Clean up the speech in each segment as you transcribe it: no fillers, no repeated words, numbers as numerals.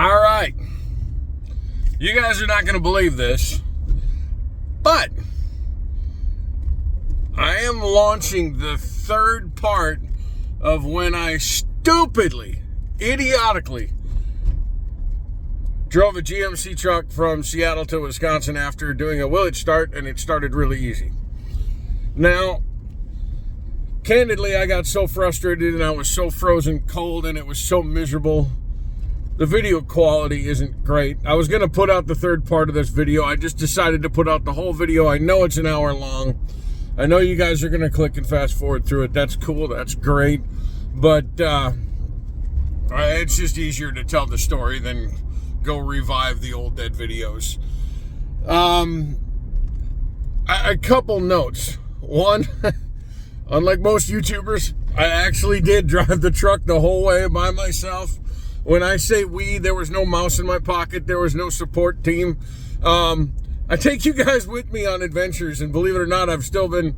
All right. You guys are not going to believe this, but I am launching the third part of when I stupidly, idiotically drove a GMC truck from Seattle to Wisconsin after doing a willage start, and it started really easy. Now, candidly, I got so frustrated and I was so frozen cold and it was so miserable. The video quality isn't great. I was going to put out the third part of this video. I just decided to put out the whole video. I know it's an hour long. I know you guys are going to click and fast forward through it. That's cool. That's great. But it's just easier to tell the story than go revive the old dead videos. A couple notes. One, unlike most YouTubers, I actually did drive the truck the whole way by myself. When I say we, there was no mouse in my pocket. There was no support team. I take you guys with me on adventures, and believe it or not, I've still been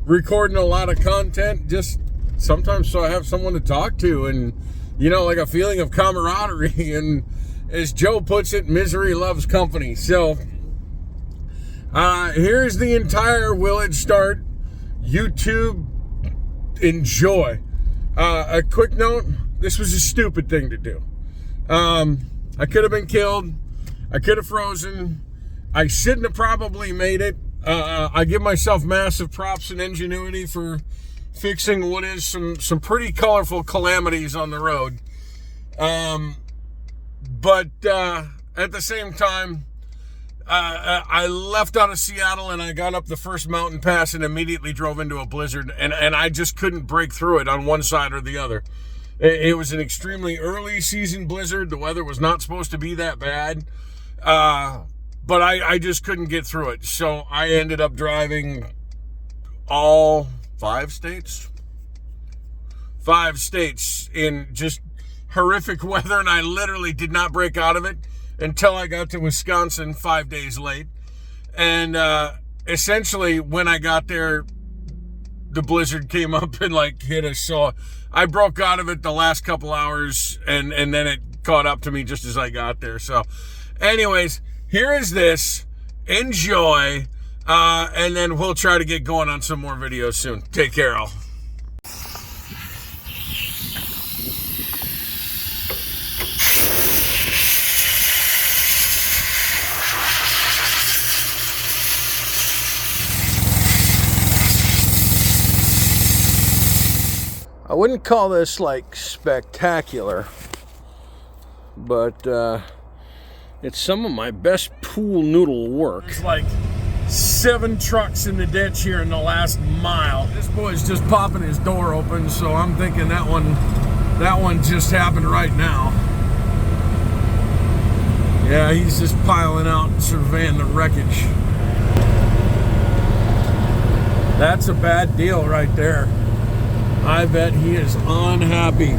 recording a lot of content, just sometimes so I have someone to talk to, and, you know, like a feeling of camaraderie, and as Joe puts it, misery loves company. So, here's the entire willage start. YouTube, enjoy. A quick note, this was a stupid thing to do. I could have been killed. I could have frozen. I shouldn't have probably made it. I give myself massive props and ingenuity for fixing what is some pretty colorful calamities on the road. But at the same time, I left out of Seattle and I got up the first mountain pass and immediately drove into a blizzard, and I just couldn't break through it on one side or the other. It was an extremely early season blizzard. The weather was not supposed to be that bad. But I just couldn't get through it. So I ended up driving all 5 states? 5 states in just horrific weather, and I literally did not break out of it until I got to Wisconsin 5 days late. And essentially, when I got there, the blizzard came up and like hit us. So I broke out of it the last couple hours, and then it caught up to me just as I got there. So anyways, here is this. Enjoy. And then we'll try to get going on some more videos soon. Take care, all. I wouldn't call this like spectacular, but it's some of my best pool noodle work. There's like 7 trucks in the ditch here in the last mile. This boy's just popping his door open, so I'm thinking that one just happened right now. Yeah, he's just piling out and surveying the wreckage. That's a bad deal right there. I bet he is unhappy.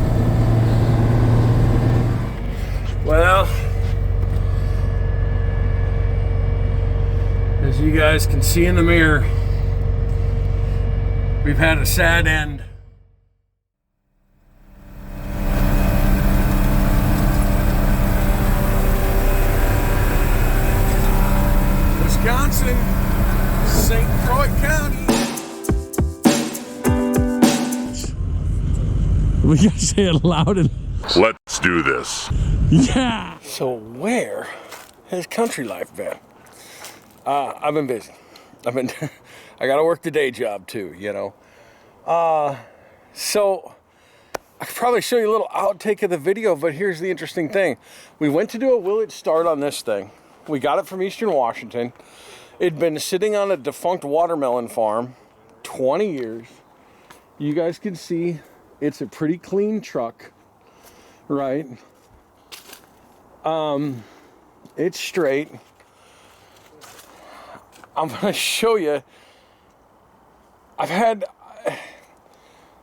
Well, as you guys can see in the mirror, we've had a sad end. Wisconsin, St. Croix County. We gotta say it loud and... Let's do this. Yeah! So where has Country Life been? I've been busy. I gotta work the day job too, you know. So I could probably show you a little outtake of the video, but here's the interesting thing. We went to do a willage start on this thing. We got it from Eastern Washington. It'd been sitting on a defunct watermelon farm 20 years. You guys can see it's a pretty clean truck, right? It's straight. I'm gonna show you.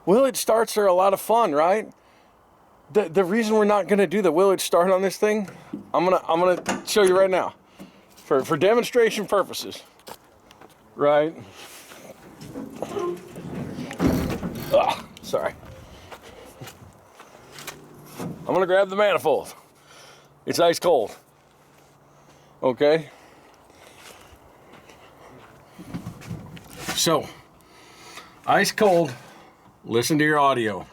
Willage starts are a lot of fun, right? The reason we're not gonna do the willage start on this thing, I'm gonna show you right now, for demonstration purposes, right? Sorry. I'm gonna grab the manifold. It's ice cold. Okay? So, ice cold, listen to your audio.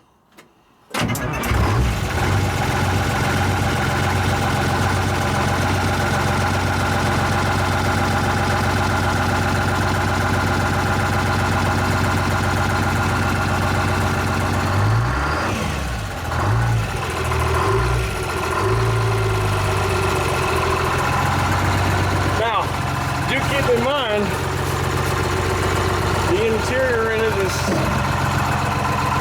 In mind, the interior in it is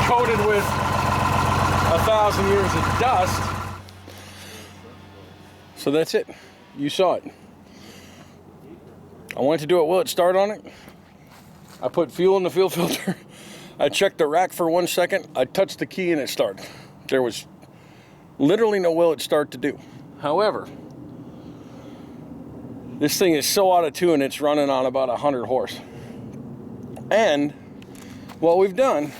coated with 1,000 years of dust. So that's it. You saw it. I wanted to do a will it start on it. I put fuel in the fuel filter. I checked the rack for 1 second. I touched the key and it started. There was literally no will it start to do. However, this thing is so out of tune, it's running on about 100 horse. And what we've done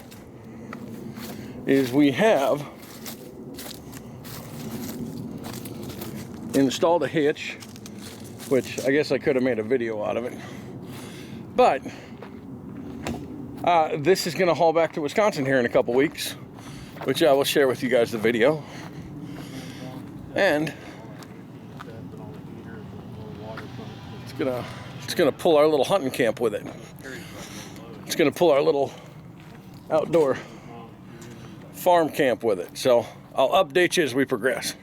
is we have installed a hitch, which I guess I could have made a video out of it. But this is going to haul back to Wisconsin here in a couple weeks, which I will share with you guys the video. And it's gonna pull our little hunting camp with it. It's gonna pull our little outdoor farm camp with it. So I'll update you as we progress.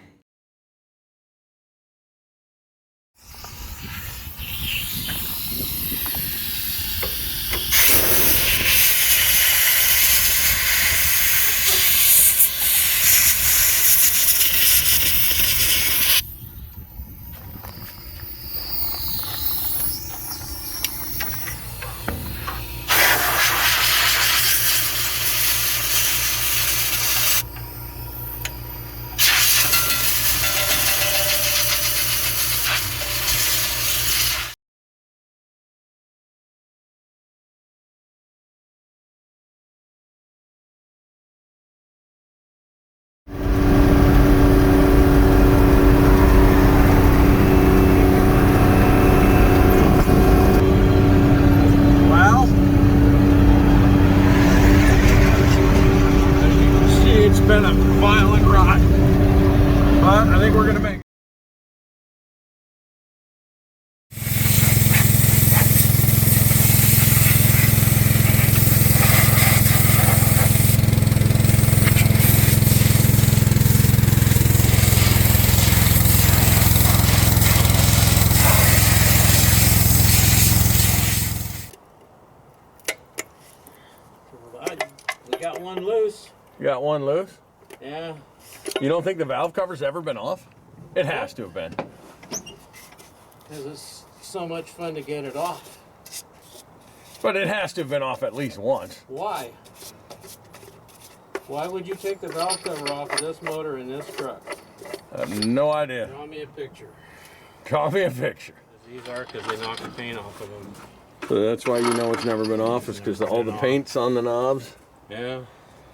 Been a violent ride, but I think we're gonna make it. We got one loose. You got one loose? Yeah. You don't think the valve cover's ever been off? It has to have been. Because it's so much fun to get it off. But it has to have been off at least once. Why? Why would you take the valve cover off of this motor in this truck? I have no idea. Draw me a picture. Draw me a picture. These are because they knocked the paint off of them. So that's why you know it's never been off, is because all the paint's on the knobs? Yeah.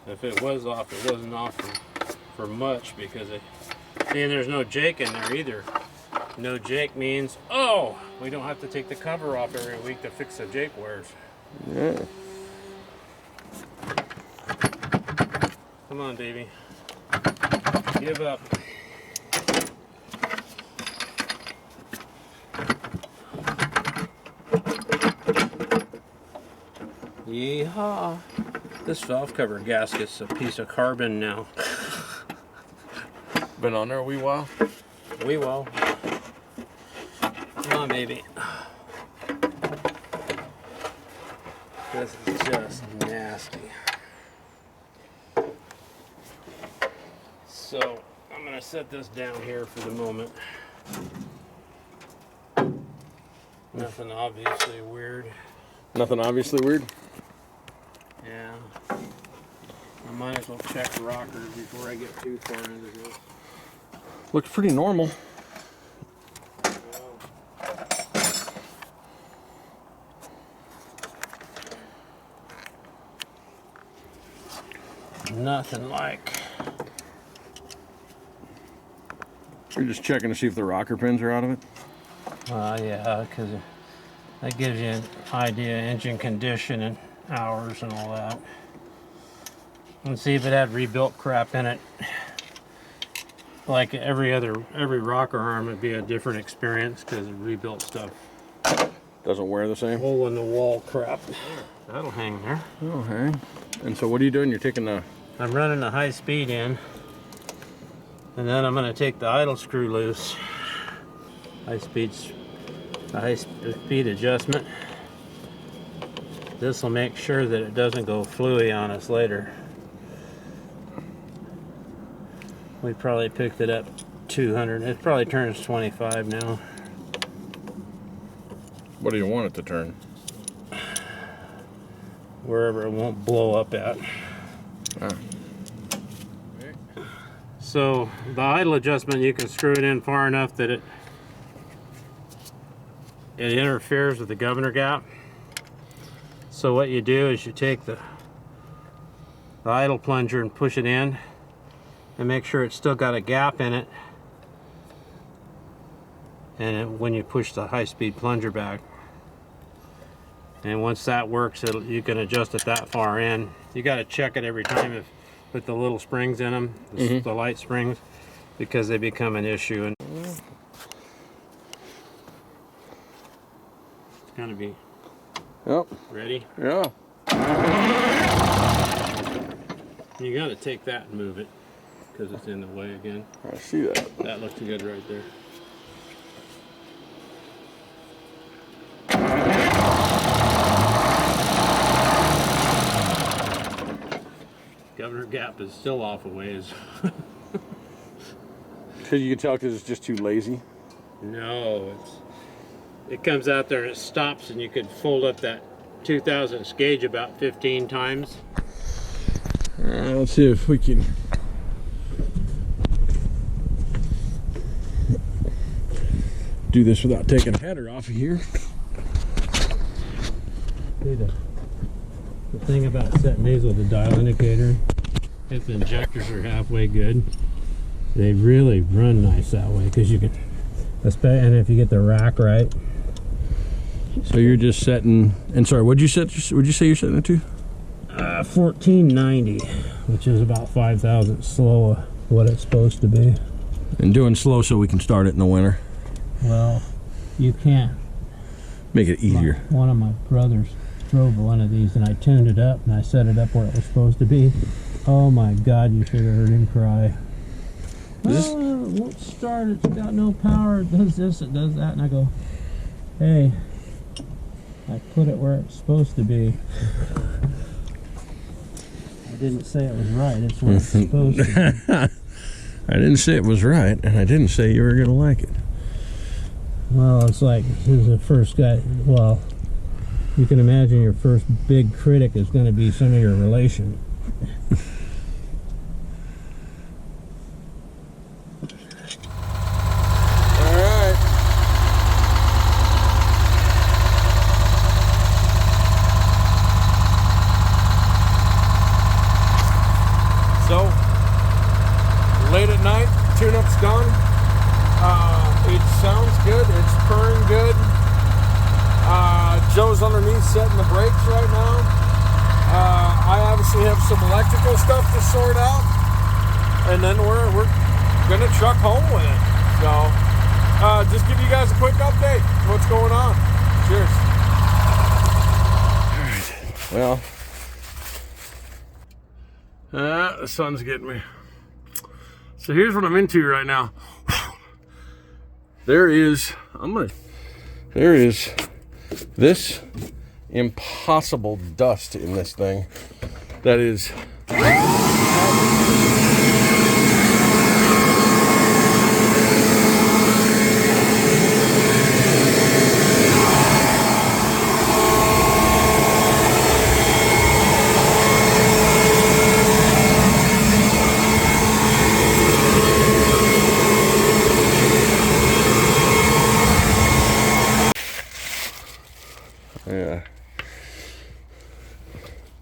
If it was off, it wasn't off for much, because and there's no Jake in there either. No Jake means, oh, we don't have to take the cover off every week to fix the Jake wears. Yeah. Come on, baby. Give up. Yeehaw. This valve cover gasket's a piece of carbon now. Been on there a wee while? We will. Come on, baby. This is just nasty. So, I'm going to set this down here for the moment. Nothing obviously weird. Nothing obviously weird? Yeah. I might as well check rockers before I get too far into this. Looks pretty normal. Nothing like You're just checking to see if the rocker pins are out of it? Yeah, because that gives you an idea of engine condition and hours and all that. And see if it had rebuilt crap in it. Like every rocker arm would be a different experience because rebuilt stuff Doesn't wear the same? hole in the wall crap. That'll hang there. Oh, hang. And so what are you doing? You're taking the... I'm running the high speed in, and then I'm going to take the idle screw loose. High speed adjustment. This will make sure that it doesn't go fluey on us later. We probably picked it up 200. It probably turns 25 now. What do you want it to turn? Wherever it won't blow up at. Ah. So the idle adjustment, you can screw it in far enough that it interferes with the governor gap. So what you do is you take the idle plunger and push it in and make sure it's still got a gap in it, and when you push the high-speed plunger back, and once that works, you can adjust it that far in. You got to check it every time with the little springs in them, the light springs, because they become an issue. And it's gonna be ready. Yeah. You got to take that and move it because it's in the way again. I see that. That looks good right there. Governor gap is still off a ways. Because you can tell because it's just too lazy. No, it comes out there and it stops, and you could fold up that 2000 gauge about 15 times. Let's see if we can do this without taking a header off of here. See, the thing about setting these with a dial indicator, if the injectors are halfway good, they really run nice that way, because you can, and if you get the rack right. So you're just setting, and sorry, what'd you say you're setting it to? 1490, which is about 5,000 slow of what it's supposed to be. And doing slow so we can start it in the winter. Well, you can't. Make it easier. One of my brothers drove one of these, and I tuned it up and I set it up where it was supposed to be. Oh my God, you should have heard him cry. It won't start, it's got no power, it does this, it does that. And I go, hey, I put it where it's supposed to be. I didn't say it was right, it's where it's supposed to be. I didn't say it was right, and I didn't say you were going to like it. Well, it's like, this is the first guy, well, you can imagine your first big critic is going to be some of your relation. So, late at night, tune-up's done. It sounds good, it's purring good. Joe's underneath setting the brakes right now. I obviously have some electrical stuff to sort out, and then we're gonna truck home with it. So, just give you guys a quick update. What's going on? Cheers. All right. Well, the sun's getting me. So here's what I'm into right now. There is this impossible dust in this thing that is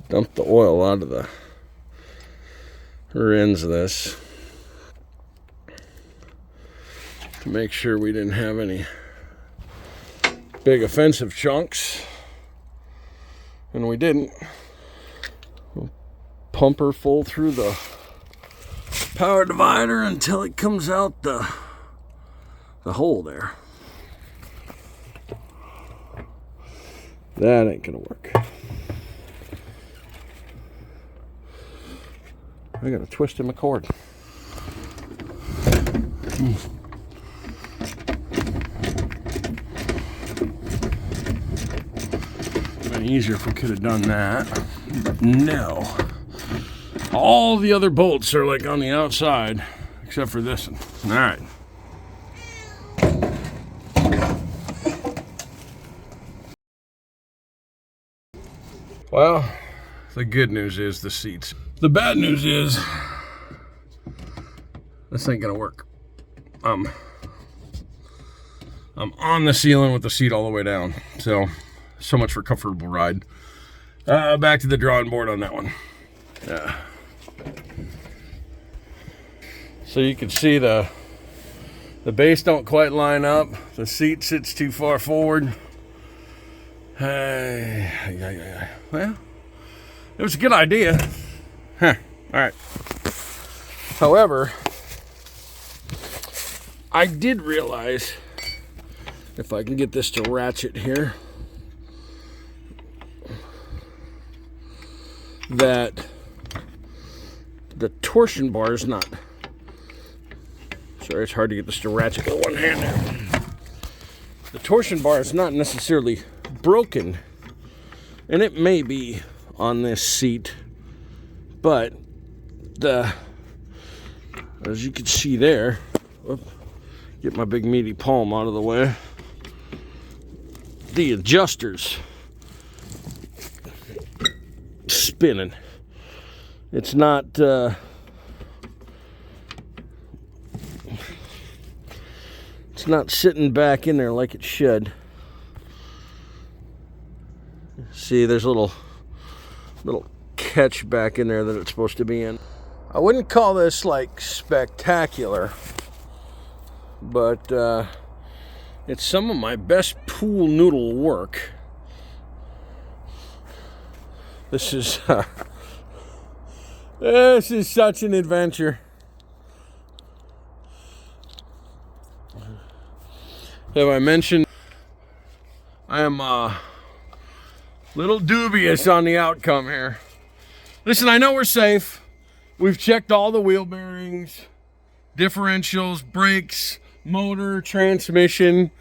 dump the oil out of the rear ends of this. Make sure we didn't have any big offensive chunks. And we didn't. We'll pump her full through the power divider until it comes out the hole there. That ain't gonna work. I got a twist in my cord. Been easier if we could have done that. But no. All the other bolts are like on the outside, except for this one. All right. Well, the good news is the seats. The bad news is this ain't gonna work. I'm on the ceiling with the seat all the way down. So much for comfortable ride. Back to the drawing board on that one. Yeah. So you can see the base don't quite line up. The seat sits too far forward. Well, it was a good idea. Huh. All right. However, I did realize, if I can get this to ratchet here, that the torsion bar is not. Sorry, it's hard to get this to ratchet with one hand there. The torsion bar is not necessarily broken, and it may be on this seat, but as you can see there, get my big meaty palm out of the way, the adjusters spinning. It's not it's not sitting back in there like it should. See, there's a little catch back in there that it's supposed to be in. I wouldn't call this like spectacular, but it's some of my best pool noodle work. This is such an adventure. Have I mentioned I am little dubious on the outcome here. Listen, I know we're safe. We've checked all the wheel bearings, differentials, brakes, motor, transmission,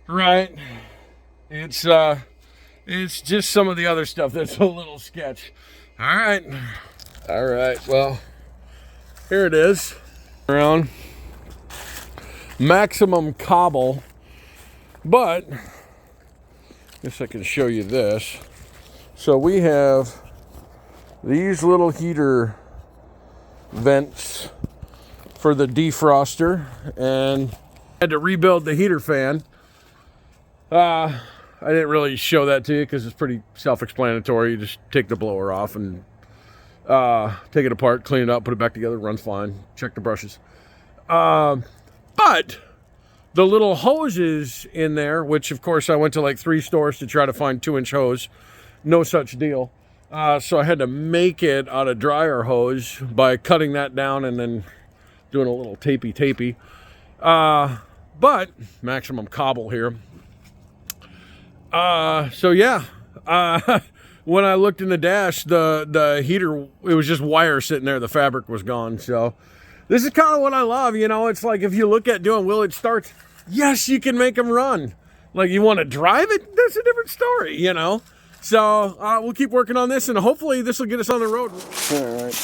right? It's just some of the other stuff that's a little sketch. All right, well, here it is. Around maximum cobble, but I guess I can show you this. So we have these little heater vents for the defroster, and I had to rebuild the heater fan. I didn't really show that to you because it's pretty self-explanatory. You just take the blower off and take it apart, clean it up, put it back together, runs fine, check the brushes. But the little hoses in there, which of course I went to like 3 stores to try to find 2-inch hose, no such deal. So I had to make it out of dryer hose by cutting that down and then doing a little tapey. But maximum cobble here. So yeah, when I looked in the dash, the heater, it was just wire sitting there. The fabric was gone. So this is kind of what I love. You know, it's like if you look at doing will it starts, yes, you can make them run. Like you want to drive it, that's a different story, you know. So we'll keep working on this, and hopefully this will get us on the road. All right.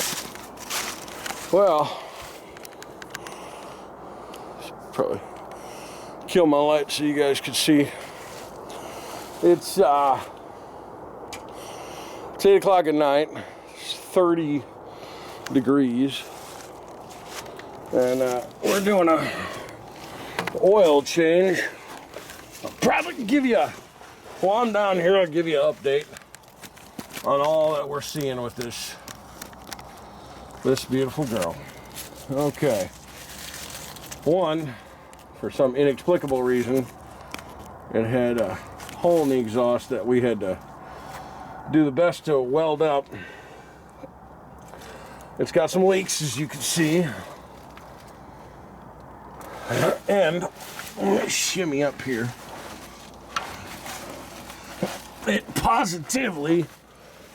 Well, probably kill my light so you guys can see. It's 8 o'clock at night. It's 30 degrees, and we're doing a oil change. I'll probably give you while I'm down here, I'll give you an update on all that we're seeing with this beautiful girl. Okay. One, for some inexplicable reason, it had a hole in the exhaust that we had to do the best to weld up. It's got some leaks, as you can see. And I'm gonna shimmy up here. It positively,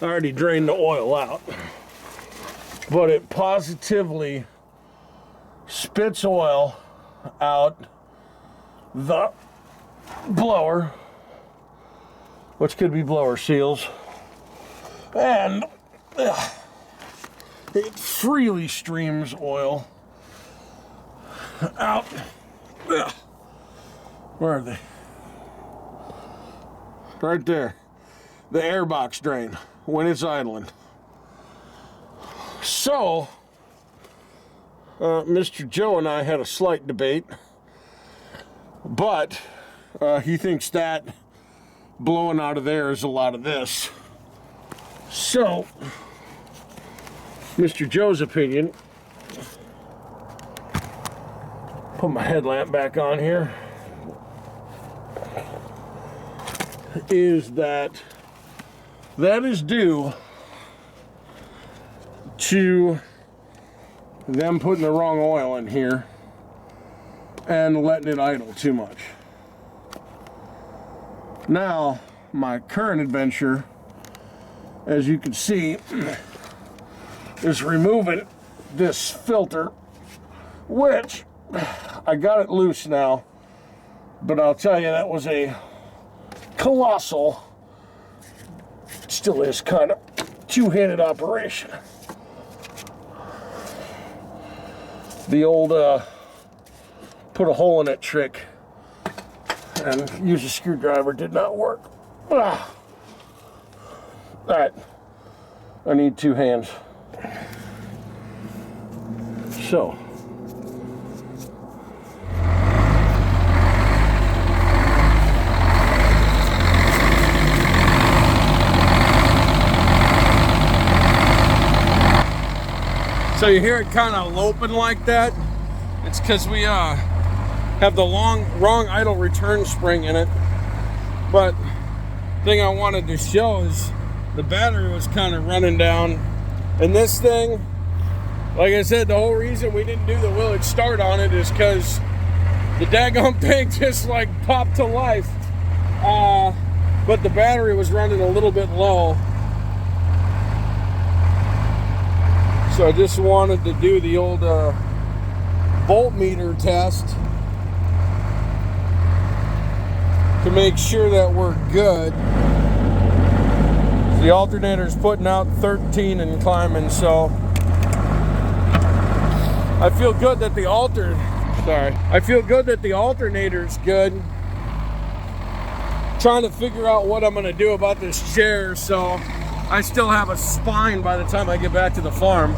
I already drained the oil out, but it positively spits oil out the blower, which could be blower seals, and it freely streams oil out. Where are they? Right there. The airbox drain when it's idling. So, Mr. Joe and I had a slight debate, but he thinks that blowing out of there is a lot of this. So, Mr. Joe's opinion, put my headlamp back on here, is that is due to them putting the wrong oil in here and letting it idle too much. Now, my current adventure, as you can see, is removing this filter, which I got it loose now, but I'll tell you, that was a colossal, still is kind of two-handed operation. The old put a hole in it trick and use a screwdriver did not work. All right, I need two hands. So, so you hear it kind of loping like that. It's because we have the wrong idle return spring in it. But thing I wanted to show is the battery was kind of running down, and this thing, like I said, the whole reason we didn't do the willage start on it is because the daggone thing just like popped to life. But the battery was running a little bit low. So I just wanted to do the old voltmeter test to make sure that we're good. The alternator's putting out 13 and climbing, so I feel good that the alternator's good. Trying to figure out what I'm gonna do about this chair, so I still have a spine by the time I get back to the farm.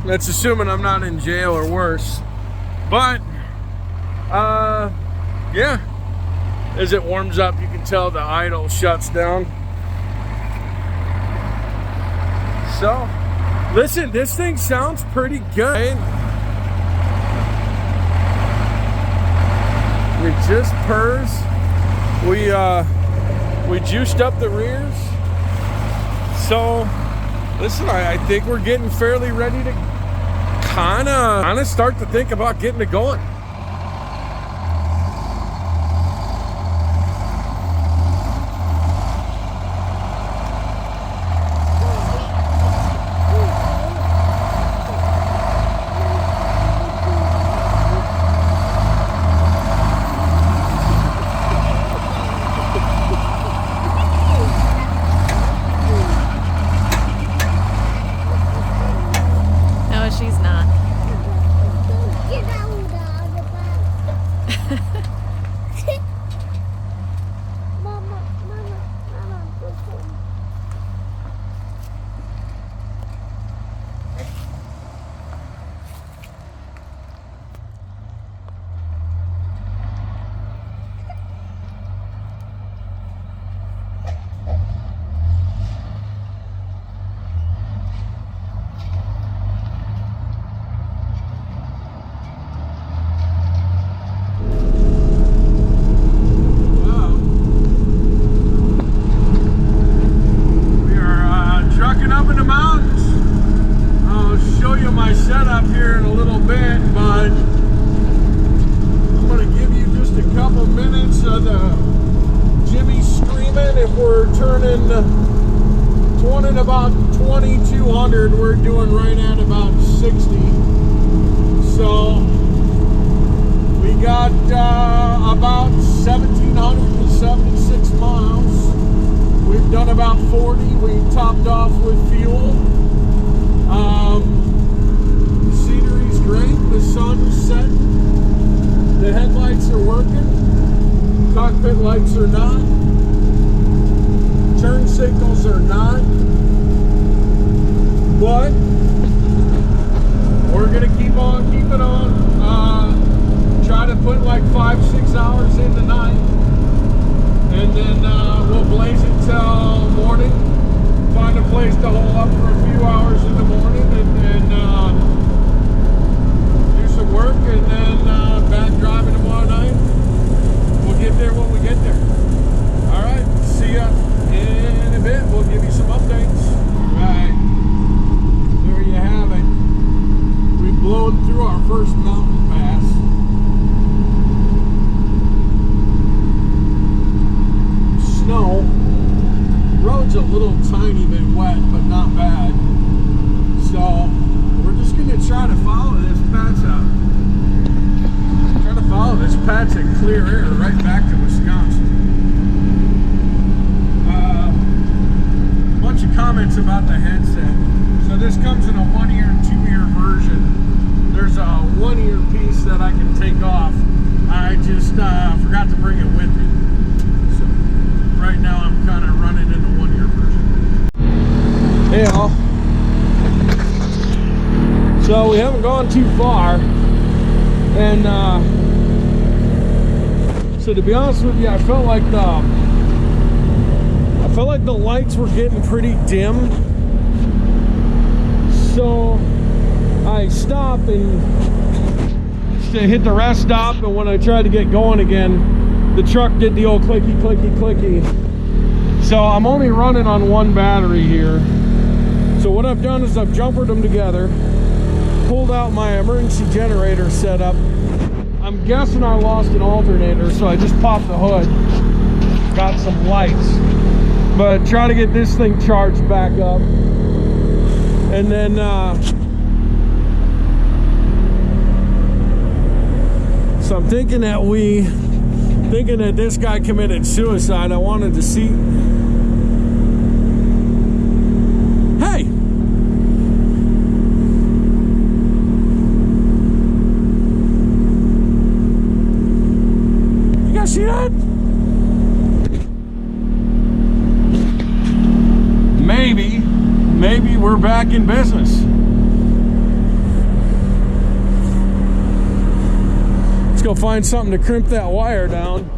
That's assuming I'm not in jail or worse. But yeah, as it warms up, you can tell the idle shuts down. So, listen, this thing sounds pretty good. It just purrs. We juiced up the rears. So, listen, I think we're getting fairly ready to kind of start to think about getting it going. 100. We're doing right at about 60. So we got about 1,776 miles. We've done about 40. We topped off with fuel. The scenery's great. The sun's setting. The headlights are working. Cockpit lights are not. Turn signals are not. But we're gonna keep on keeping on. Try to put like 5-6 hours in tonight, and then we'll blaze it till morning. Find a place to hole up for a few hours in the morning, and do some work, and then back driving tomorrow night. We'll get there when we get there. All right, see ya in a bit. We'll give you some updates. All right, there you have it. We've blown through our first mountain pass. Snow. Road's a little tiny bit wet, but not bad. So we're just gonna try to follow this patch up. Try to follow this patch of clear air right back to Wisconsin. Bunch of comments about the headset. So this comes in a 1-ear and 2-ear version. There's a 1-ear piece that I can take off. I just forgot to bring it with me. So right now I'm kind of running in the 1-ear version. Hey all. So we haven't gone too far, and so to be honest with you, I felt like the lights were getting pretty dim. So I stopped and hit the rest stop, and when I tried to get going again, the truck did the old clicky clicky clicky. So I'm only running on one battery here. So what I've done is I've jumpered them together, pulled out my emergency generator setup. I'm guessing I lost an alternator, so I just popped the hood, got some lights, but try to get this thing charged back up. And then so I'm thinking that this guy committed suicide. I wanted to see. Hey, you guys see that? Maybe we're back in business. Let's go find something to crimp that wire down,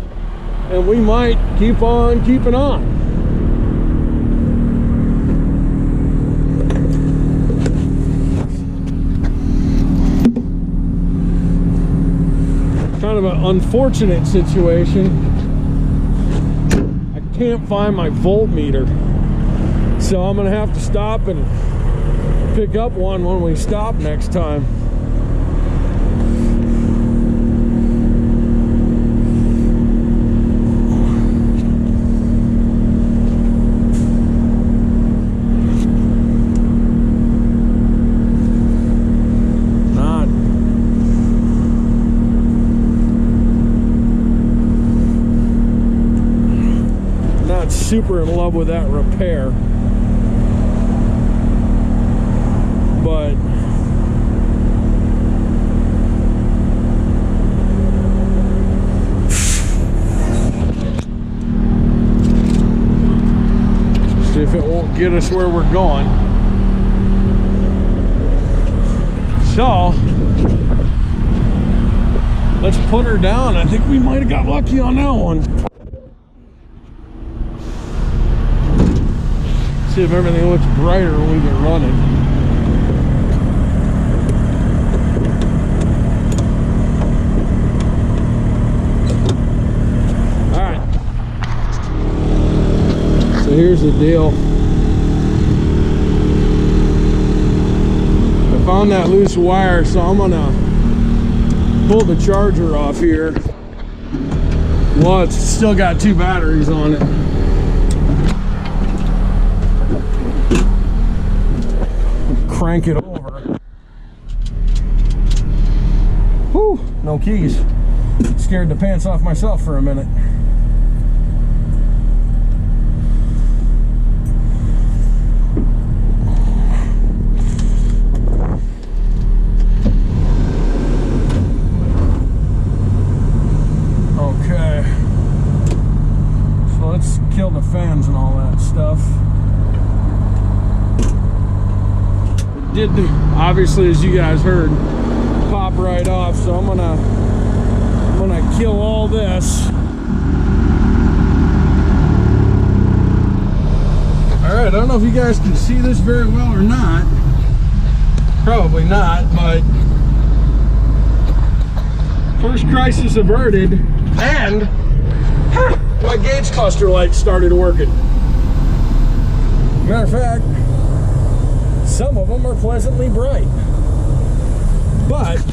and we might keep on keeping on. Kind of an unfortunate situation. I can't find my voltmeter, so I'm gonna have to stop and pick up one when we stop next time. Super in love with that repair, but see if it won't get us where we're going. So let's put her down. I think we might have got lucky on that one. See if everything looks brighter when we get running. All right. So here's the deal. I found that loose wire, so I'm gonna pull the charger off here. Well, it's still got 2 batteries on it. crank it over. Whew, no keys. Scared the pants off myself for a minute. Okay. So let's kill the fans and all that stuff. It did, obviously, as you guys heard, pop right off, so I'm gonna kill all this. Alright, I don't know if you guys can see this very well or not. Probably not, but first crisis averted, and my gauge cluster lights started working. Matter of fact, some of them are pleasantly bright. But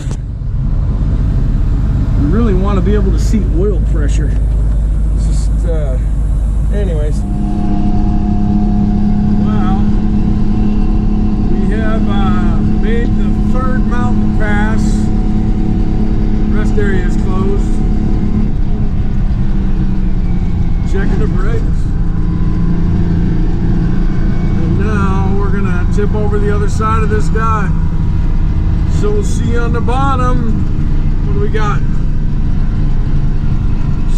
you really want to be able to see oil pressure. It's just, anyways. Well, we have made the third mountain pass. Rest area is closed. Checking the brakes. And now we're gonna tip over the other side of this guy. So we'll see on the bottom. What do we got?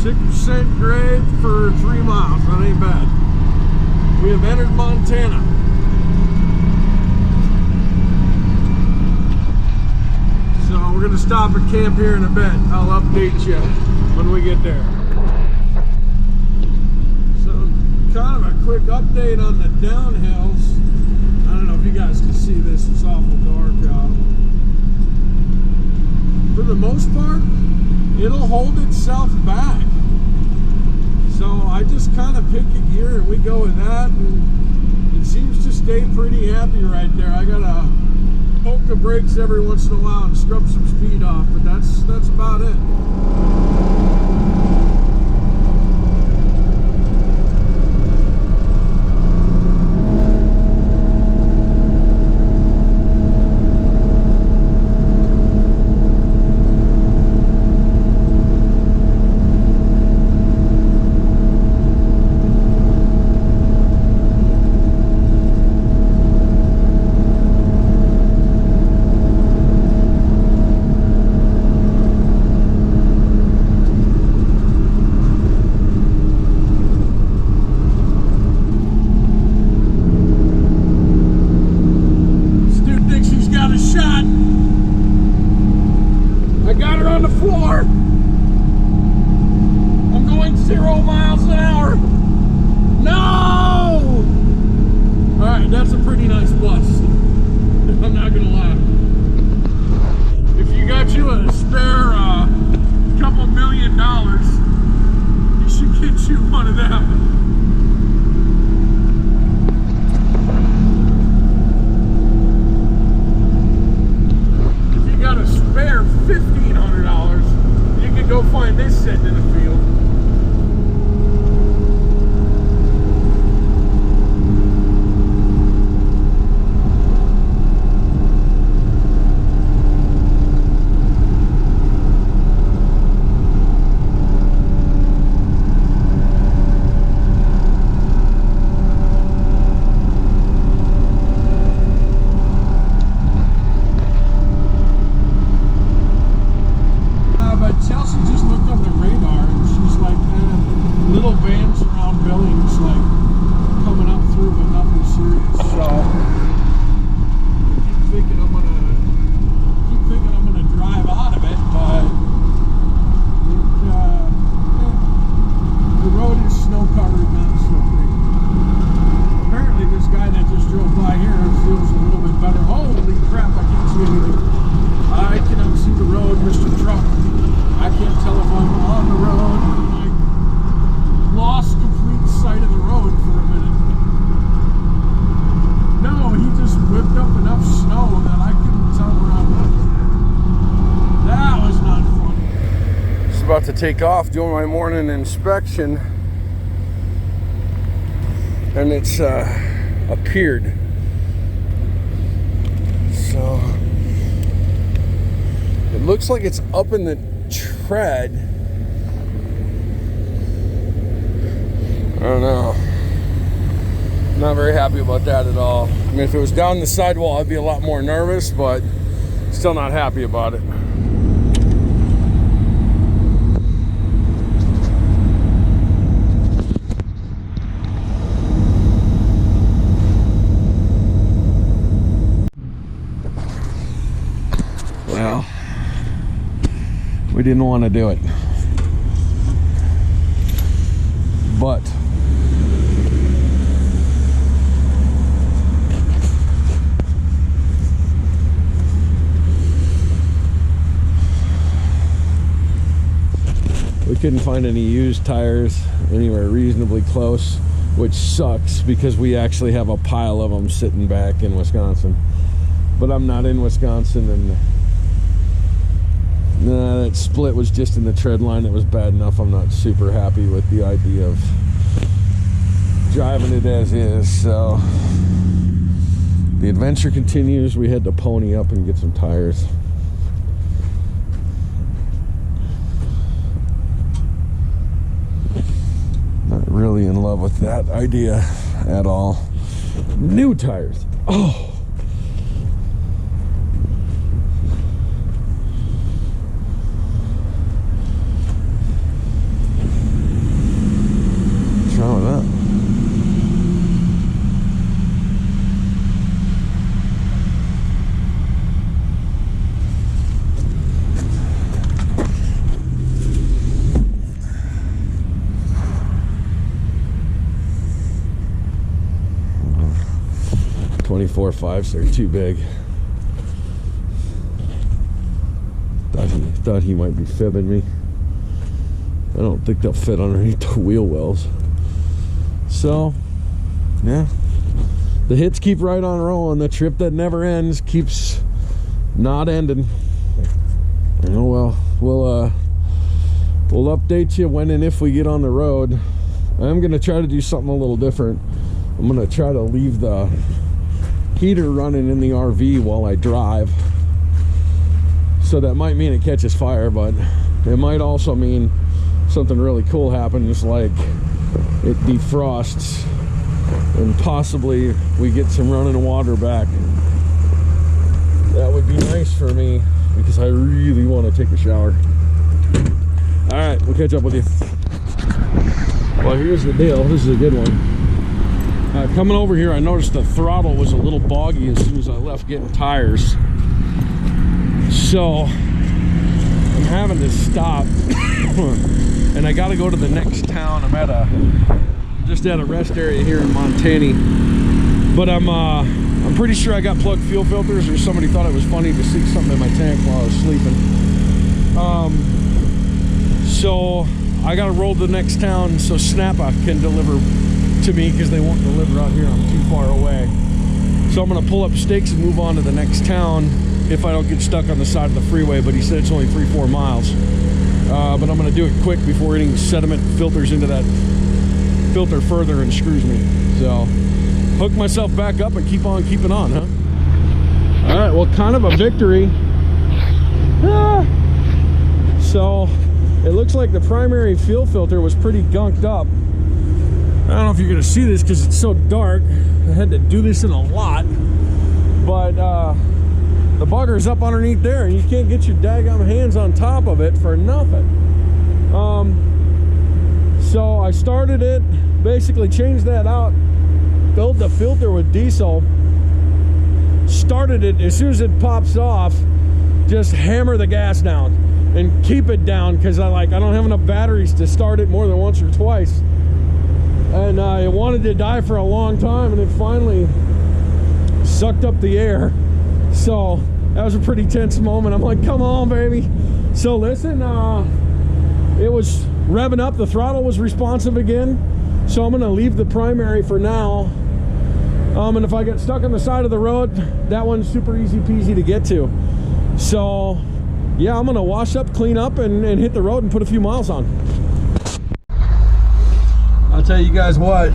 6% grade for 3 miles. That ain't bad. We have entered Montana. So we're gonna stop at camp here in a bit. I'll update you when we get there. So kind of a quick update on the downhills. I don't know if you guys can see this. It's awful dark out. For the most part, it'll hold itself back. So I just kind of pick a gear and we go with that, and it seems to stay pretty happy right there. I gotta poke the brakes every once in a while and scrub some speed off, but that's about it. About to take off, doing my morning inspection, and it's appeared know. It looks like it's up in the tread. I don't know. Not very happy about that at all. I mean, if it was down the sidewall, I'd be a lot more nervous, but still not happy about it. Well, we didn't want to do it, but we couldn't find any used tires anywhere reasonably close, which sucks because we actually have a pile of them sitting back in Wisconsin. But I'm not in Wisconsin, and that split was just in the tread line. It was bad enough. I'm not super happy with the idea of driving it as is. So the adventure continues. We had to pony up and get some tires. Not really in love with that idea at all. New tires. Oh. What's wrong with that? 24.5s are too big. Thought he might be fibbing me. I don't think they'll fit underneath the wheel wells. So, yeah. The hits keep right on rolling. The trip that never ends keeps not ending. Oh well, we'll update you when and if we get on the road. I'm gonna try to do something a little different. I'm gonna try to leave the heater running in the RV while I drive. So that might mean it catches fire, but it might also mean something really cool happens, like it defrosts and possibly we get some running water back. That would be nice for me because I really want to take a shower. All right, we'll catch up with you. Well, here's the deal. This is a good one. Coming over here, I noticed the throttle was a little boggy as soon as I left getting tires. So I'm having to stop and I got to go to the next town. I'm just at a rest area here in Montana, but I'm pretty sure I got plugged fuel filters, or somebody thought it was funny to see something in my tank while I was sleeping. So I got to roll to the next town so Snappa can deliver to me, because they won't deliver out here. I'm too far away. So I'm going to pull up stakes and move on to the next town if I don't get stuck on the side of the freeway, but he said it's only 3-4 miles. But I'm going to do it quick before any sediment filters into that filter further and screws me. So hook myself back up and keep on keeping on, huh? All right, well, kind of a victory. So it looks like the primary fuel filter was pretty gunked up. I don't know if you're gonna see this because it's so dark. I had to do this in a lot, but the bugger's up underneath there and you can't get your daggum hands on top of it for nothing. So I started it, basically changed that out, filled the filter with diesel, started it. As soon as it pops off, just hammer the gas down and keep it down, because I don't have enough batteries to start it more than once or twice. And it wanted to die for a long time, and it finally sucked up the air. So that was a pretty tense moment. I'm like, come on, baby. So listen, it was revving up. The throttle was responsive again. So I'm gonna leave the primary for now. And if I get stuck on the side of the road, that one's super easy peasy to get to. So yeah, I'm gonna wash up, clean up, and hit the road and put a few miles on. I'll tell you guys what,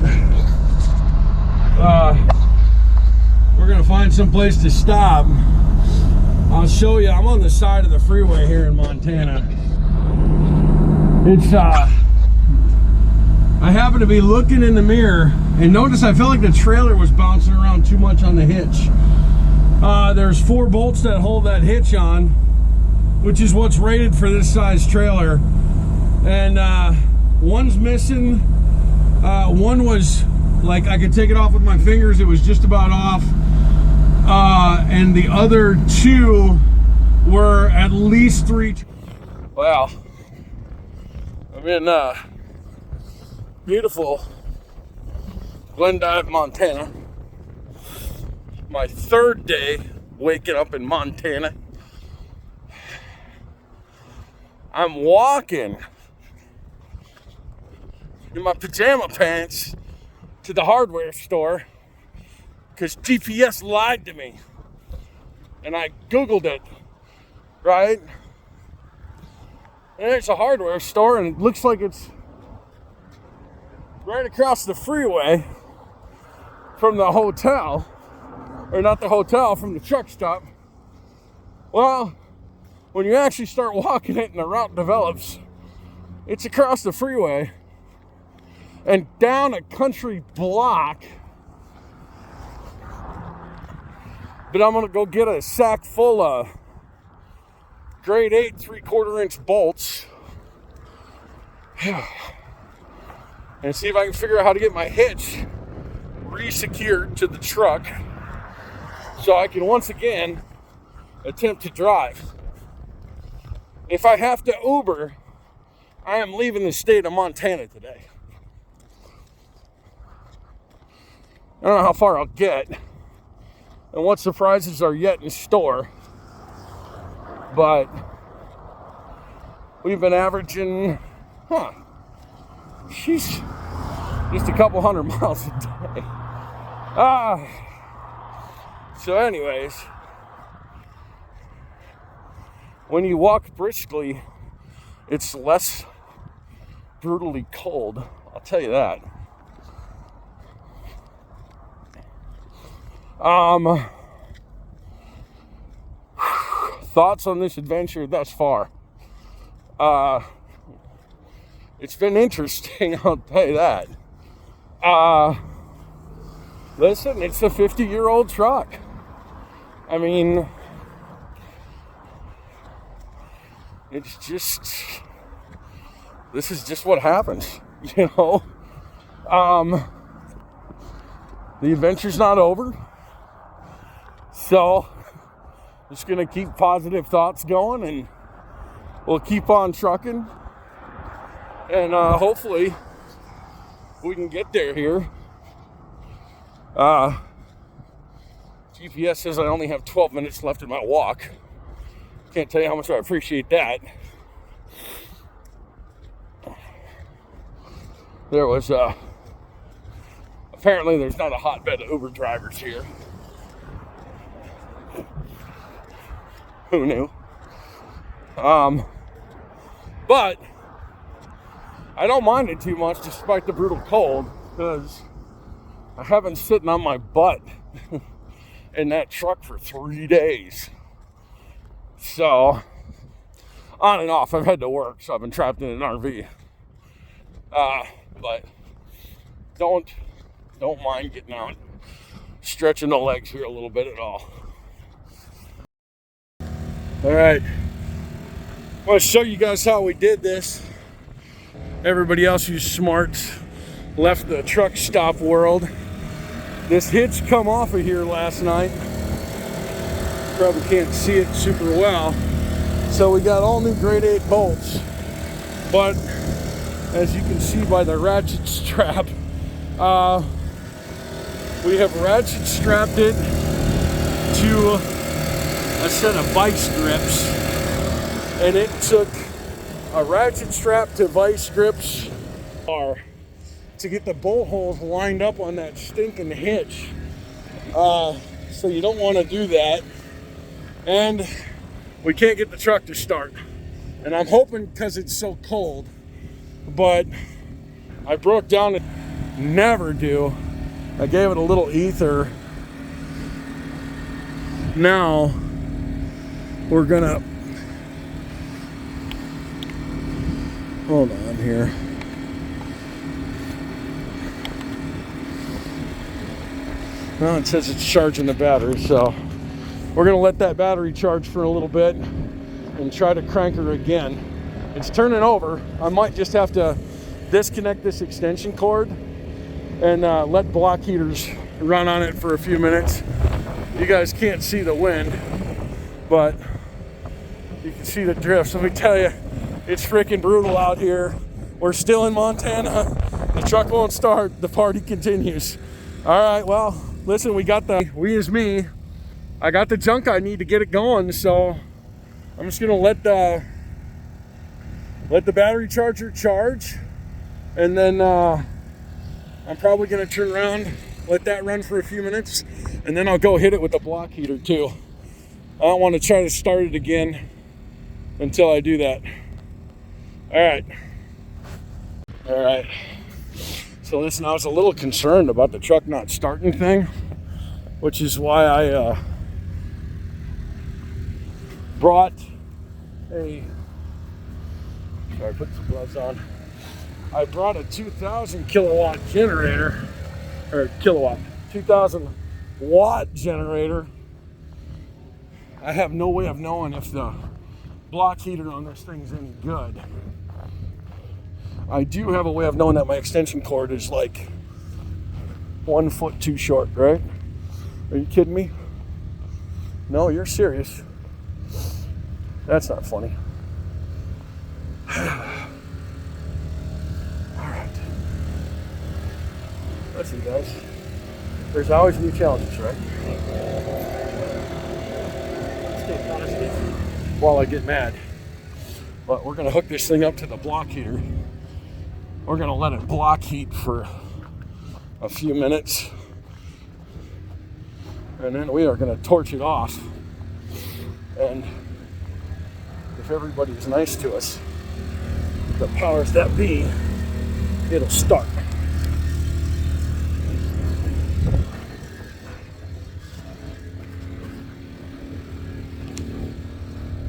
we're gonna find some place to stop I'll show you. I'm on the side of the freeway here in Montana. It's I happen to be looking in the mirror and notice I felt like the trailer was bouncing around too much on the hitch. There's 4 bolts that hold that hitch on, which is what's rated for this size trailer. And one's missing. One was like I could take it off with my fingers. It was just about off. And the other 2 were at least 3. Wow. I'm in beautiful Glendive, Montana. My 3rd day waking up in Montana. I'm walking in my pajama pants to the hardware store because GPS lied to me. And I Googled it, right? And it's a hardware store and it looks like it's right across the freeway from the hotel. Or not the hotel, from the truck stop. Well, when you actually start walking it and the route develops, it's across the freeway and down a country block. But I'm gonna go get a sack full of grade 8 3/4 inch bolts and see if I can figure out how to get my hitch re-secured to the truck so I can once again attempt to drive. If I have to Uber, I am leaving the state of Montana today. I don't know how far I'll get and what surprises are yet in store, but we've been averaging, sheesh, just a couple hundred miles a day. So anyways, when you walk briskly, it's less brutally cold, I'll tell you that. Thoughts on this adventure thus far? It's been interesting, I'll tell you that. Listen, it's a 50-year-old truck. I mean, it's just, this is just what happens, you know? The adventure's not over. So, just gonna keep positive thoughts going and we'll keep on trucking. And hopefully we can get there here. GPS says I only have 12 minutes left in my walk. Can't tell you how much I appreciate that. There was apparently there's not a hotbed of Uber drivers here. Who knew? But I don't mind it too much despite the brutal cold, because I haven't been sitting on my butt in that truck for 3 days. So, on and off, I've had to work, so I've been trapped in an RV. But don't mind getting out, stretching the legs here a little bit at all. All right, I want to show you guys how we did this. Everybody else who's smart left the truck stop world. This hitch come off of here last night. Probably can't see it super well. So we got all new grade 8 bolts. But as you can see by the ratchet strap, we have ratchet strapped it to a set of vice grips. And it took a ratchet strap to vice grips to get the bolt holes lined up on that stinking hitch. So you don't want to do that. And we can't get the truck to start. And I'm hoping because it's so cold, but I broke down it. Never do. I gave it a little ether. Now we're gonna, hold on here. Well, it says it's charging the battery, so we're gonna let that battery charge for a little bit and try to crank her again. It's turning over. I might just have to disconnect this extension cord and let block heaters run on it for a few minutes. You guys can't see the wind, but you can see the drifts. Let me tell you, it's freaking brutal out here. We're still in Montana. The truck won't start. The party continues. All right, well, listen, I got the junk I need to get it going, so I'm just gonna let the battery charger charge, and then I'm probably gonna turn around, let that run for a few minutes, and then I'll go hit it with the block heater too. I don't want to try to start it again until I do that. All right. So listen, I was a little concerned about the truck not starting thing, which is why I brought a, sorry, put some gloves on. I brought a 2,000 kilowatt generator, or 2,000 watt generator. I have no way of knowing if the block heater on this thing's any good. I do have a way of knowing that my extension cord is like 1 foot too short, right? Are you kidding me? No, you're serious. That's not funny. Listen, guys, there's always new challenges, right? Stay positive while I get mad. But we're gonna hook this thing up to the block heater. We're gonna let it block heat for a few minutes, and then we are gonna torch it off. And if everybody's nice to us, the powers that be, it'll start.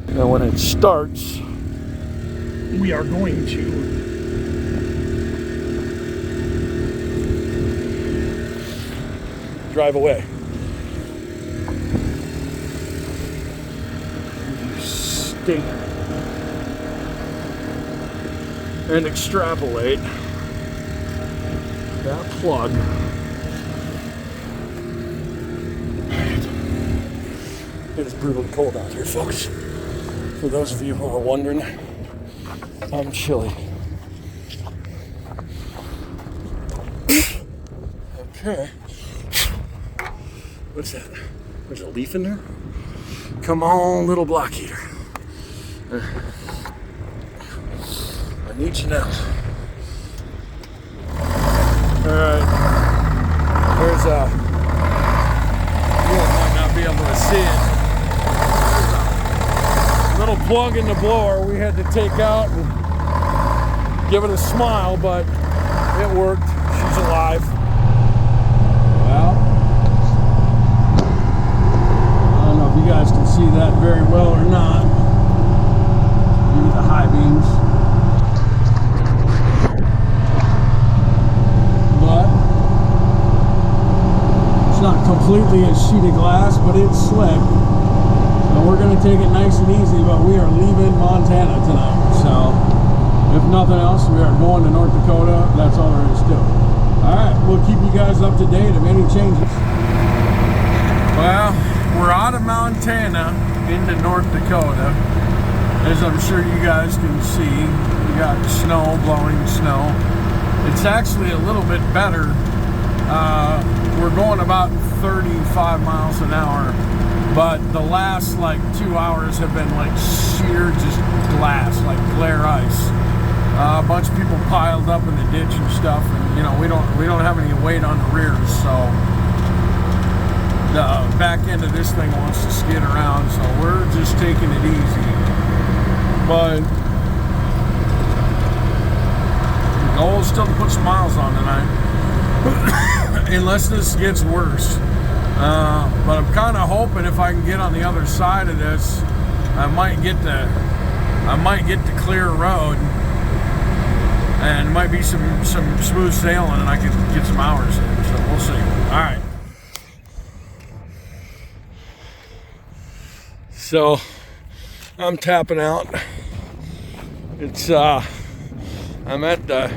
Now when it starts, we are going to drive away. Stink. And extrapolate that plug. It is brutally cold out here, folks. For those of you who are wondering, I'm chilly. Okay. What's that? There's a leaf in there? Come on, little block heater. I need you now. Alright. There's a, you might not be able to see it. There's a little plug in the blower we had to take out and give it a smile, but it worked. She's alive. Well, I don't know if you guys can see that very well or not. Maybe the high beams. But it's not completely a sheet of glass, but it's slick. So we're going to take it nice and easy, but we are leaving Montana tonight. So if nothing else, we are going to North Dakota. That's all there is to it. Alright, we'll keep you guys up to date of any changes. Well, we're out of Montana into North Dakota. As I'm sure you guys can see, we got snow, blowing snow. It's actually a little bit better. We're going about 35 miles an hour, but the last like 2 hours have been like sheer just glass, like glare ice. A bunch of people piled up in the ditch and stuff, and you know we don't have any weight on the rears, so the back end of this thing wants to skid around, so we're just taking it easy. But the goal is still to put some miles on tonight, unless this gets worse. But I'm kind of hoping if I can get on the other side of this I might get the clear road, and might be some smooth sailing, and I could get some hours in. So we'll see. All right. So I'm tapping out. It's I'm at the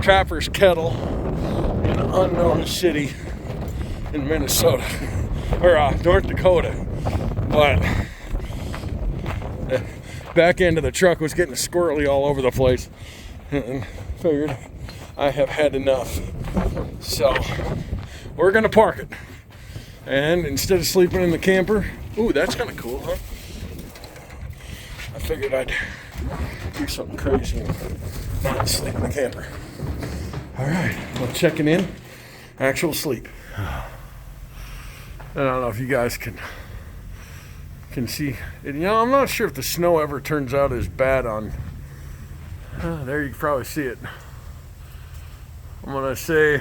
Trapper's Kettle in an unknown city in Minnesota or North Dakota, but the back end of the truck was getting squirrely all over the place, and figured I have had enough. So we're gonna park it, and instead of sleeping in the camper, ooh, that's kind of cool, huh? I figured I'd do something crazy and not sleep in the camper. All right, well, checking in, actual sleep. I don't know if you guys can see it. You know, I'm not sure if the snow ever turns out as bad on. There you can probably see it. I'm gonna say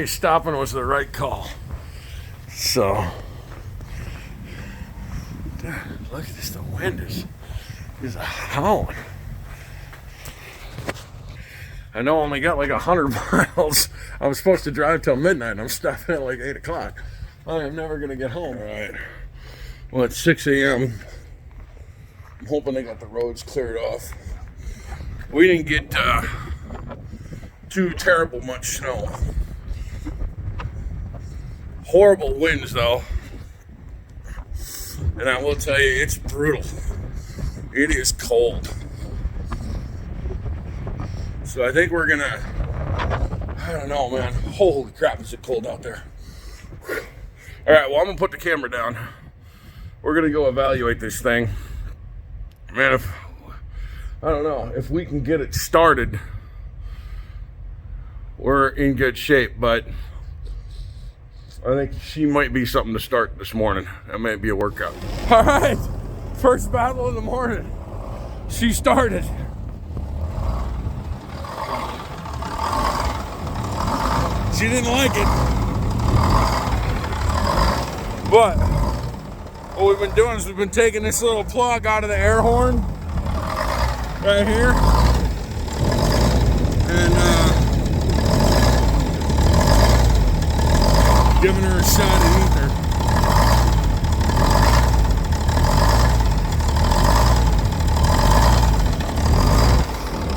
stopping was the right call. So, look at this. The wind is howling. I know I only got like 100 miles. I was supposed to drive till midnight. I'm stopping at like 8 o'clock. I am never gonna get home. All right. Well, it's 6 a.m. I'm hoping they got the roads cleared off. We didn't get too terrible much snow. Horrible winds though. And I will tell you, it's brutal. It is cold. So I think we're gonna, I don't know, man. Holy crap, is it cold out there. All right, well, I'm gonna put the camera down. We're gonna go evaluate this thing. Man, I don't know, if we can get it started, we're in good shape, but I think she might be something to start this morning. That might be a workout. All right, first battle of the morning. She started. She didn't like it. But what we've been doing is we've been taking this little plug out of the air horn right here. And giving her a shot at ether.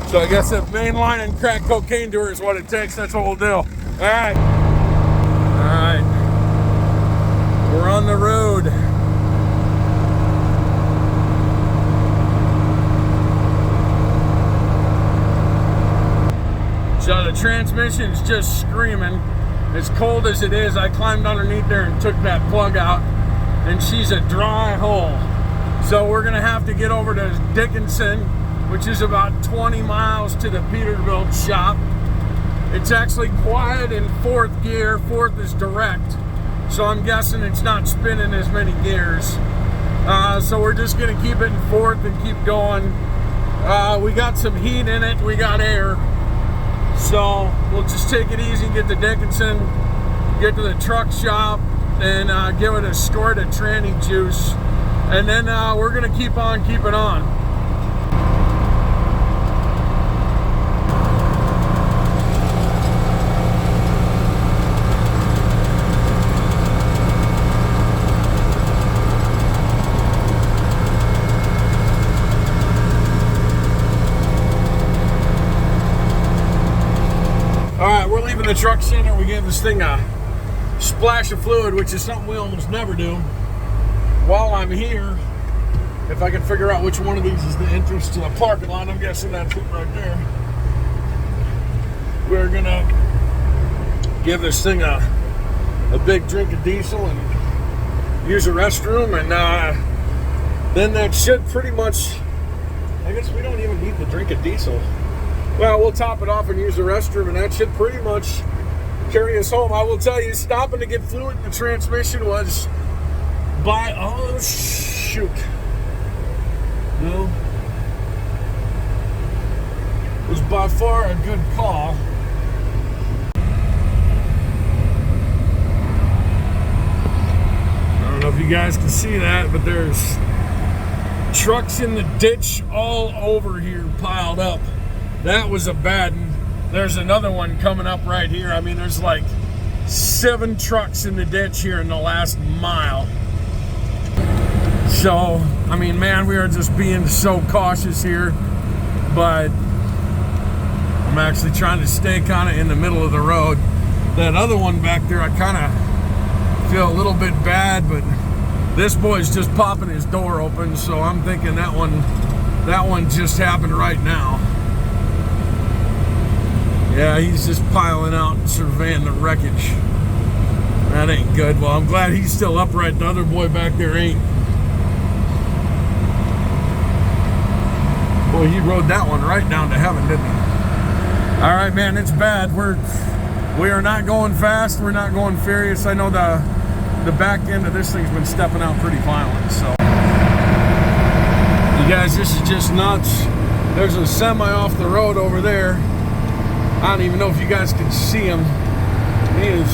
So I guess if mainline and crack cocaine to her is what it takes, that's what we'll do. All right. All right. We're on the road. So the transmission's just screaming. As cold as it is, I climbed underneath there and took that plug out, and she's a dry hole. So we're gonna have to get over to Dickinson, which is about 20 miles to the Peterbilt shop. It's actually quiet in fourth gear. Fourth is direct. So I'm guessing it's not spinning as many gears. So we're just gonna keep it in fourth and keep going. We got some heat in it, we got air. So we'll just take it easy, get to Dickinson, get to the truck shop, and give it a squirt of tranny juice. And then we're gonna keep on keeping on. The truck center, we gave this thing a splash of fluid, which is something we almost never do. While I'm here, if I can figure out which one of these is the entrance to the parking lot, I'm guessing that's it right there. We're gonna give this thing a big drink of diesel and use a restroom, and then that should pretty much, I guess we don't even need the drink of diesel. Well, we'll top it off and use the restroom, and that should pretty much carry us home. I will tell you, stopping to get fluid in the transmission was oh shoot. No. It was by far a good call. I don't know if you guys can see that, but there's Trucks in the ditch all over here piled up. That was a bad one. There's another one coming up right here. I mean, there's like 7 trucks in the ditch here in the last mile. So, I mean, man, we are just being so cautious here, but I'm actually trying to stay kind of in the middle of the road. That other one back there, I kind of feel a little bit bad, but this boy's just popping his door open, so I'm thinking that one just happened right now. Yeah, he's just piling out and surveying the wreckage. That ain't good. Well, I'm glad he's still upright. The other boy back there ain't. Boy, he rode that one right down to heaven, didn't he? All right, man, it's bad. We are not going fast. We're not going furious. I know the back end of this thing's been stepping out pretty violent. So, you guys, this is just nuts. There's a semi off the road over there. I don't even know if you guys can see him. He is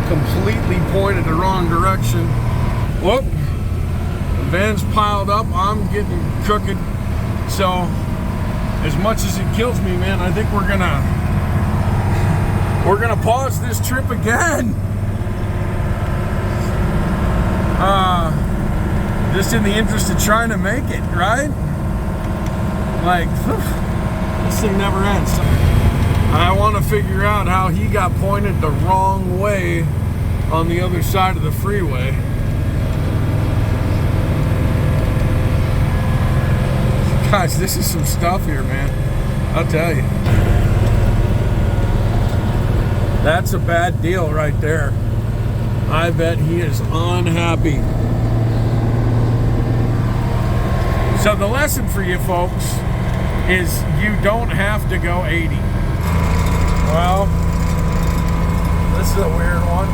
completely pointed the wrong direction. Whoop. The van's piled up. I'm getting crooked. So, as much as it kills me, man, I think we're gonna pause this trip again. Just in the interest of trying to make it, right? Like, this thing never ends. I want to figure out how he got pointed the wrong way on the other side of the freeway. Guys, this is some stuff here, man. I'll tell you. That's a bad deal right there. I bet he is unhappy. So the lesson for you folks is you don't have to go 80. Well, this is a weird one.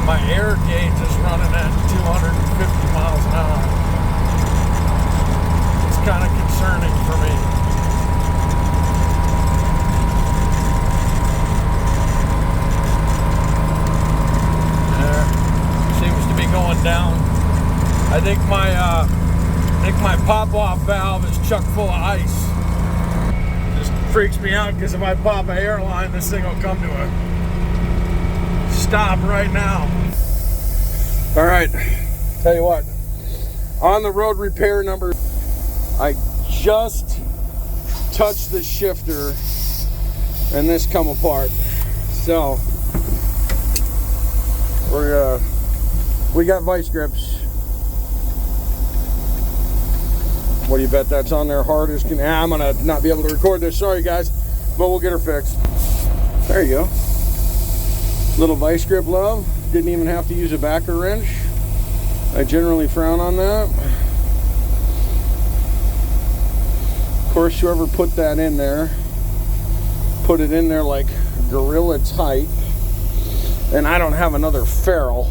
My air gauge is running at 250 miles an hour. It's kind of concerning for me. Seems to be going down. I think my pop-off valve is chock full of ice. Just freaks me out because if I pop a hairline, this thing will come to a stop right now. All right, tell you what. On the road repair number, I just touched the shifter and this come apart. So we got vice grips. What do you bet that's on there hard as can? I'm gonna not be able to record this. Sorry guys, but we'll get her fixed. There you go. Little vice grip love. Didn't even have to use a backer wrench. I generally frown on that. Of course, whoever put that in there, put it in there like gorilla tight. And I don't have another ferrule.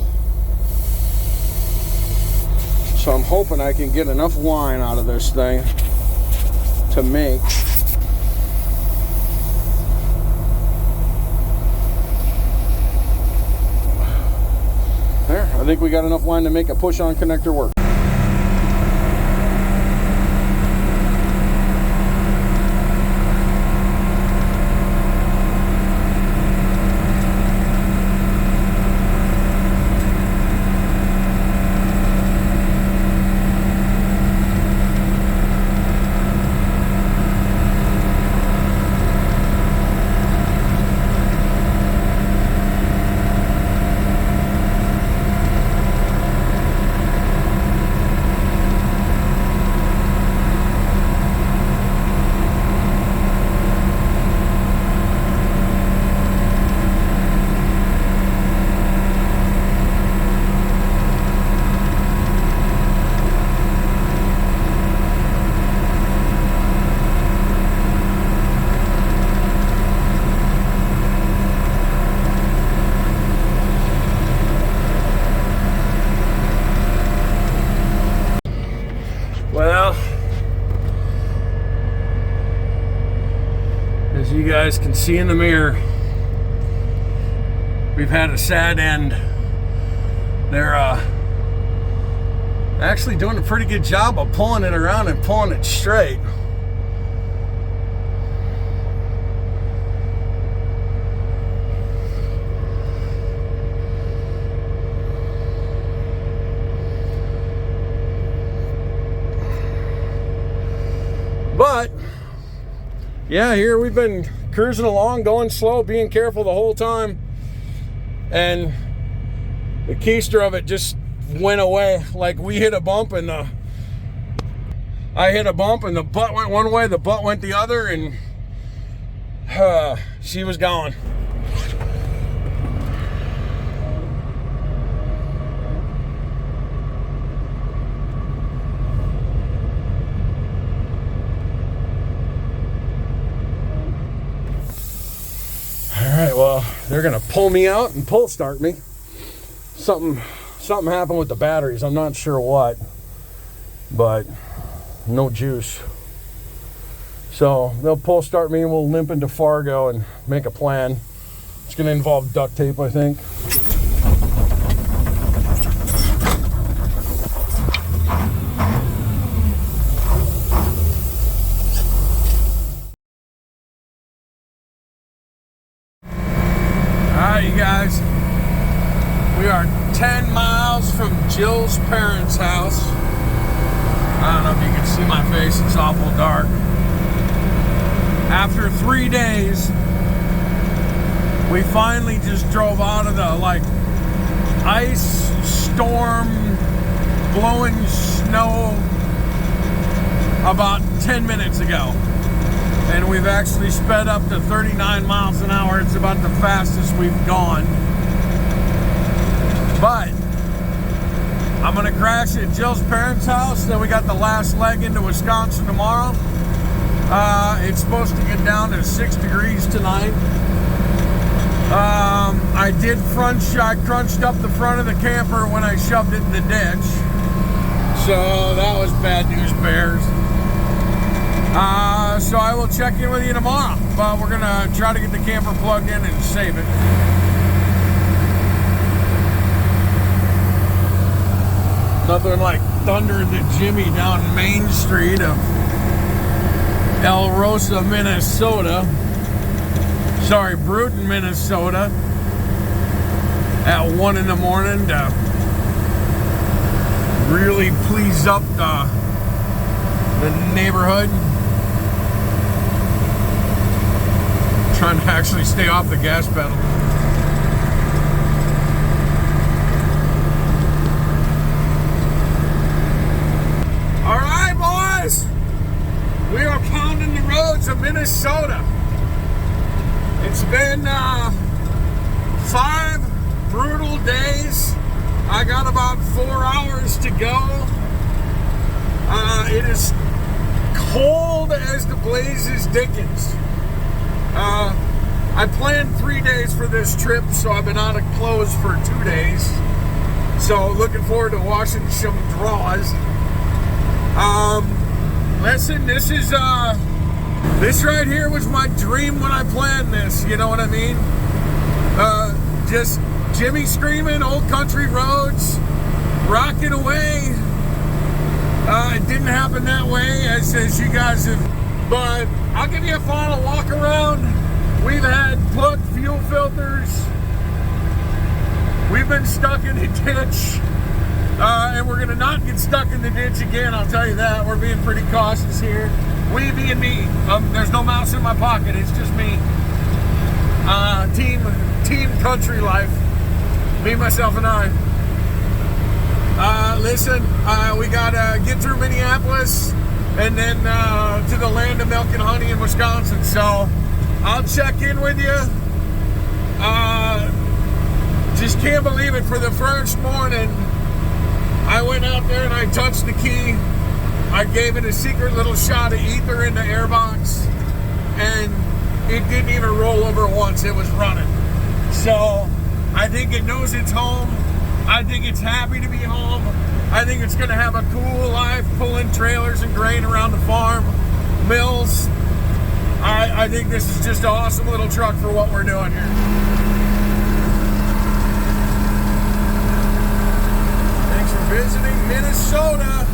So I'm hoping I can get enough line out of this thing to make there. I think we got enough line to make a push-on connector work. As you guys can see in the mirror, we've had a sad end. There Actually doing a pretty good job of pulling it around and pulling it straight. But yeah, here we've been cruising along, going slow, being careful the whole time, and the keister of it just went away. Like, we hit a bump and I hit a bump and the butt went one way, the butt went the other, and she was gone. Alright, well, they're gonna pull me out and pull start me. Something happened with the batteries. I'm not sure what, but no juice. So they'll pull start me and we'll limp into Fargo and make a plan. It's gonna involve duct tape, I think. Alright, you guys. We are 10 miles from Jill's parents' house. I don't know if you can see my face, it's awful dark. After 3 days, we finally just drove out of the ice storm, blowing snow about 10 minutes ago. And we've actually sped up to 39 miles an hour. It's about the fastest we've gone. But I'm gonna crash at Jill's parents' house. Then we got the last leg into Wisconsin tomorrow. It's supposed to get down to 6 degrees tonight. I crunched up the front of the camper when I shoved it in the ditch. So that was bad news bears. So I will check in with you tomorrow. But we're gonna try to get the camper plugged in and save it. Nothing like Thunder the Jimmy down Main Street of El Rosa, Minnesota. Sorry, Bruton, Minnesota. At 1 in the morning to really please up the neighborhood. Trying to actually stay off the gas pedal. We are pounding the roads of Minnesota. It's been 5 brutal days. I got about 4 hours to go. It is cold as the blazes Dickens. I planned 3 days for this trip, so I've been out of clothes for 2 days. So looking forward to washing some drawers. Listen, this right here was my dream when I planned this, you know what I mean? Just Jimmy screaming, old country roads, rocking away. It didn't happen that way, as you guys have, but I'll give you a final walk around. We've had plugged fuel filters. We've been stuck in a ditch. And we're gonna not get stuck in the ditch again, I'll tell you that. We're being pretty cautious here. We being me. There's no mouse in my pocket, it's just me. Team Country Life. Me, myself, and I. Listen, we gotta get through Minneapolis and then to the land of milk and honey in Wisconsin. So I'll check in with you. Just can't believe it. For the first morning, I went out there and I touched the key. I gave it a secret little shot of ether in the airbox, and it didn't even roll over once. It was running. So I think it knows it's home. I think it's happy to be home. I think it's going to have a cool life, pulling trailers and grain around the farm, mills. I think this is just an awesome little truck for what we're doing here. Thanks for Visiting Minnesota.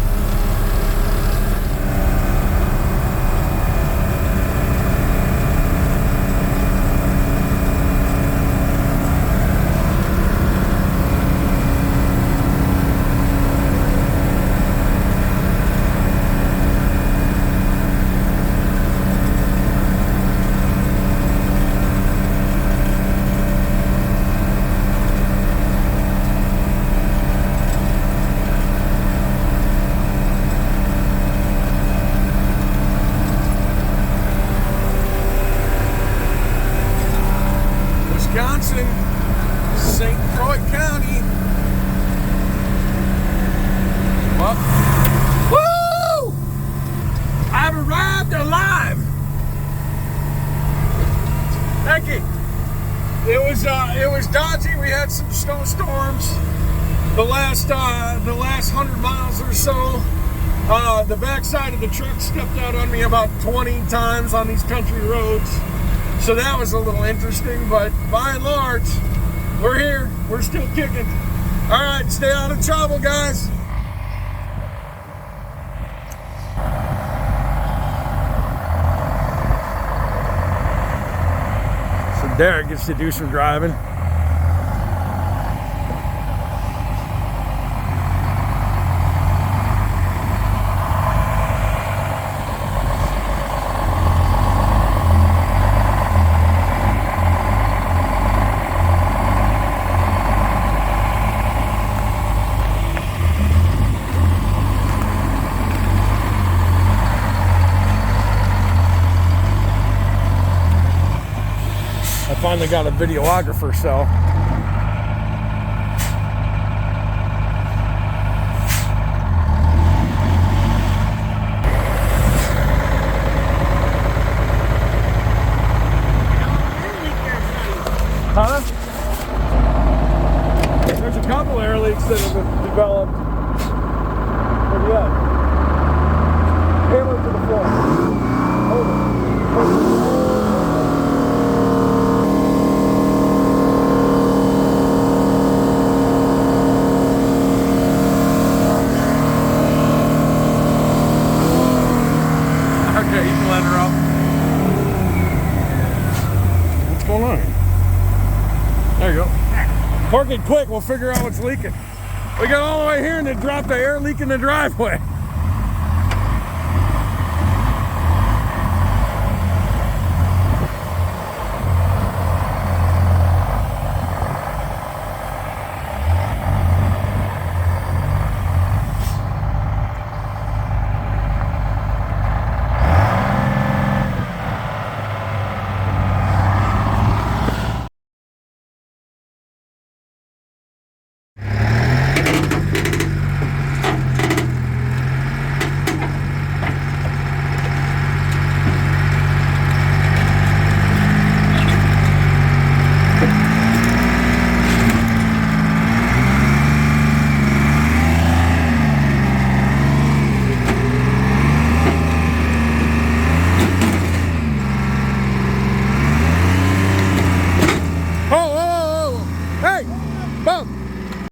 Wisconsin, St. Croix County. Well, woo! I've arrived alive. Thank you. It was dodgy. We had some snowstorms the last 100 miles or so. The backside of the truck stepped out on me about 20 times on these country roads. So that was a little interesting, but by and large, we're here. We're still kicking. All right, stay out of trouble, guys. So Derek gets to do some driving. I finally got a videographer, so huh? There's a couple air leaks that have been developed. Where you at? Hammer to the floor. Hold it. Okay, you can let her up. What's going on? There you go. Park it quick, we'll figure out what's leaking. We got all the way here and then dropped the air leak in the driveway.